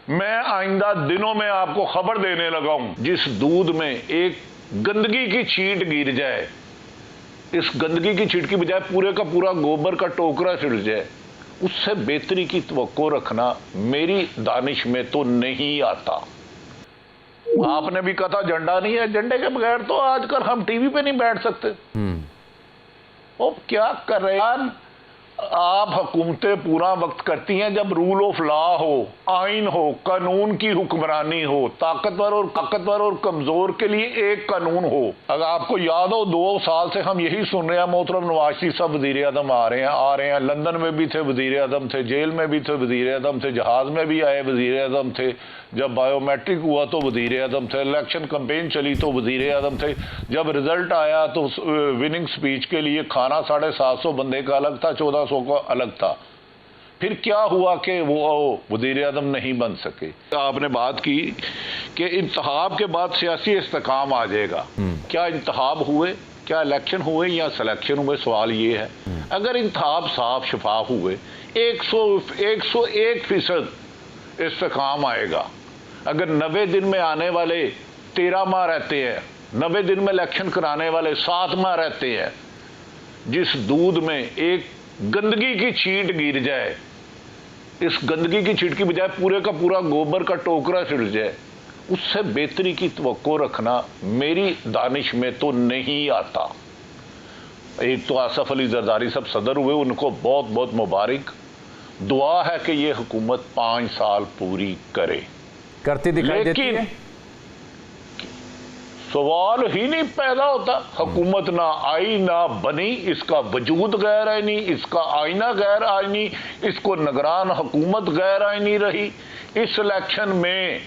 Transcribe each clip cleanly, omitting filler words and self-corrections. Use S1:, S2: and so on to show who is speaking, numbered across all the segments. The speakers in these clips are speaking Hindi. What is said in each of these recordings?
S1: मैं आइंदा दिनों में आपको खबर देने लगा हूं, जिस दूध में एक गंदगी की छींट गिर जाए, इस गंदगी की छींट की बजाय पूरे का पूरा गोबर का टोकरा छिड़ जाए, उससे बेहतरी की तवक्को रखना मेरी दानिश में तो नहीं आता। आपने भी कहा था झंडा नहीं है, झंडे के बगैर तो आजकल हम टीवी पे नहीं बैठ सकते। वो क्या कर रहे हैं आप? हुकूमतें पूरा वक्त करती हैं जब रूल ऑफ लॉ हो, आइन हो, कानून की हुक्मरानी हो, ताकतवर और कमजोर के लिए एक कानून हो। अगर आपको याद हो 2 साल से हम यही सुन रहे हैं, मोहतरम नवाज शरीफ साहब वजीर आजम आ रहे हैं, लंदन में भी थे वजीर आजम थे, जेल में भी थे वजीर आजम थे, जहाज में भी आए वजीर आजम थे, जब बायोमेट्रिक हुआ तो वजीर आजम थे, इलेक्शन कैंपेन चली तो वजीर आजम थे, जब रिजल्ट आया तो विनिंग स्पीच के लिए खाना 750 बंदे का अलग था, 1400 का अलग था। फिर क्या हुआ कि वो वजीर आजम नहीं बन सके। आपने बात की कि इंतखाब के बाद सियासी इस्तेकाम आ जाएगा। क्या इंतखाब हुए, क्या इलेक्शन हुए या सिलेक्शन हुए? सवाल ये है। अगर इंतखाब साफ शफाफ हुए 101% इस्तेकाम आएगा। अगर 90 दिन में आने वाले 13 माह रहते हैं, 90 दिन में इलेक्शन कराने वाले 7 माह रहते हैं, जिस दूध में एक गंदगी की छींट गिर जाए, इस गंदगी की छींट की बजाय पूरे का पूरा गोबर का टोकरा छिड़ जाए, उससे बेहतरी की तवक्को रखना मेरी दानिश में तो नहीं आता। एक तो आसफ अली जरदारी साहब सदर हुए, उनको बहुत बहुत मुबारक। दुआ है कि ये हुकूमत 5 साल पूरी करे,
S2: करती दिखाई देती है।
S1: सवाल ही नहीं पैदा होता। हुकूमत ना आई ना बनी, इसका वजूद गैर आईनी, इसका आईना गैर आईनी, इसको निगरान हुकूमत गैर आईनी रही। इस इलेक्शन में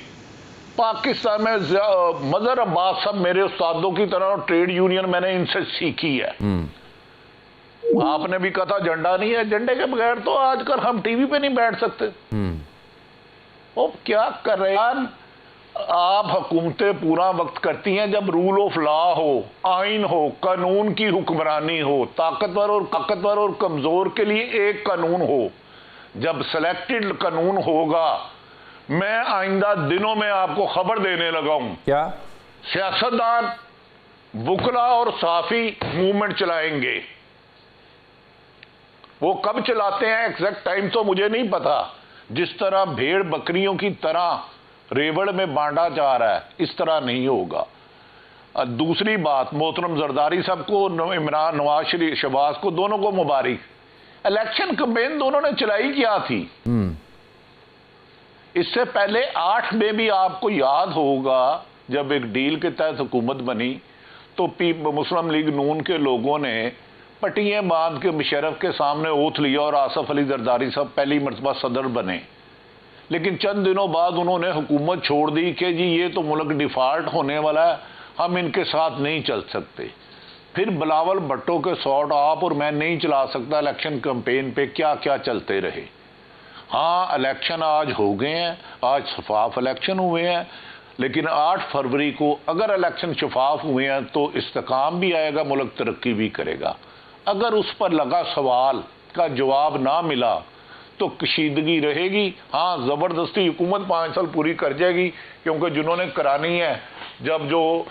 S1: पाकिस्तान में मजहर अब्बास साहब मेरे उस्तादों की तरह, ट्रेड यूनियन मैंने इनसे सीखी है। आपने भी कहा था झंडा नहीं है, झंडे के बगैर तो आजकल हम टीवी पे नहीं बैठ सकते। वो क्या कर रहे हैं आप? हुकूमतें पूरा वक्त करती हैं जब रूल ऑफ लॉ हो, आइन हो, कानून की हुक्मरानी हो, ताकतवर और कमजोर के लिए एक कानून हो। जब सिलेक्टेड कानून होगा, मैं आइंदा दिनों में आपको खबर देने लगा हूं।
S2: क्या
S1: सियासतदान, वुकला और साफी मूवमेंट चलाएंगे। वो कब चलाते हैं एग्जैक्ट टाइम तो मुझे नहीं पता। जिस तरह भेड़ बकरियों की तरह रेवड़ में बांटा जा रहा है, इस तरह नहीं होगा। दूसरी बात, मोहतरम जरदारी साहब को, इमरान नवाज शरीफ शहबाज को, दोनों को मुबारक। इलेक्शन कैंपेन दोनों ने चलाई क्या थी? इससे पहले 8 में भी आपको याद होगा, जब एक डील के तहत हुकूमत बनी तो मुस्लिम लीग नून के लोगों ने पट्टियां बांध के मुशर्रफ के सामने ओथ लिया और आसफ अली जरदारी साहब पहली मरतबा सदर बने। लेकिन चंद दिनों बाद उन्होंने हुकूमत छोड़ दी कि जी ये तो मुल्क डिफॉल्ट होने वाला है, हम इनके साथ नहीं चल सकते। फिर बिलावल भुट्टो के सॉर्ट आप और मैं नहीं चला सकता इलेक्शन कैंपेन पे, क्या क्या चलते रहे। हाँ, इलेक्शन आज हो गए हैं, आज शफाफ इलेक्शन हुए हैं, लेकिन 8 फरवरी को अगर इलेक्शन शफाफ हुए हैं तो इस्तेकाम भी आएगा, मुल्क तरक्की भी करेगा। अगर उस पर लगा सवाल का जवाब ना मिला तो कशीदगी रहेगी। हाँ, ज़बरदस्ती हुकूमत 5 साल पूरी कर जाएगी, क्योंकि जिन्होंने करानी है, जब जो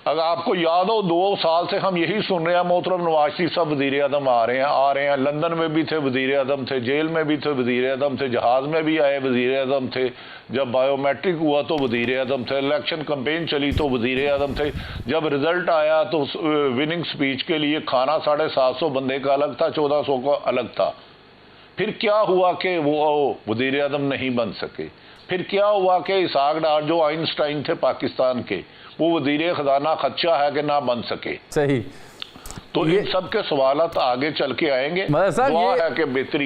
S1: अगर आपको याद हो 2 साल से हम यही सुन रहे हैं, मोहतरम नवाज शरीफ साहब वजीर आजम आ रहे हैं, लंदन में भी थे वजीर आजम थे, जेल में भी थे वजीर आजम थे, जहाज में भी आए वजीर आजम थे, जब बायोमेट्रिक हुआ तो वजीर आजम थे, इलेक्शन कैंपेन चली तो वजीर आजम थे, जब रिजल्ट आया तो विनिंग स्पीच के लिए खाना 750 बंदे का अलग था, 1400 का अलग था। फिर क्या हुआ कि वो वजीर आजम नहीं बन सके। फिर क्या हुआ कि इसहाक डार जो आइंस्टाइन थे पाकिस्तान के, वो वजीर खजाना खदशा है कि ना बन सके।
S2: सही।
S1: तो इन सब के सवालात आगे चल के आएंगे। दुआ है कि बेहतरी हो।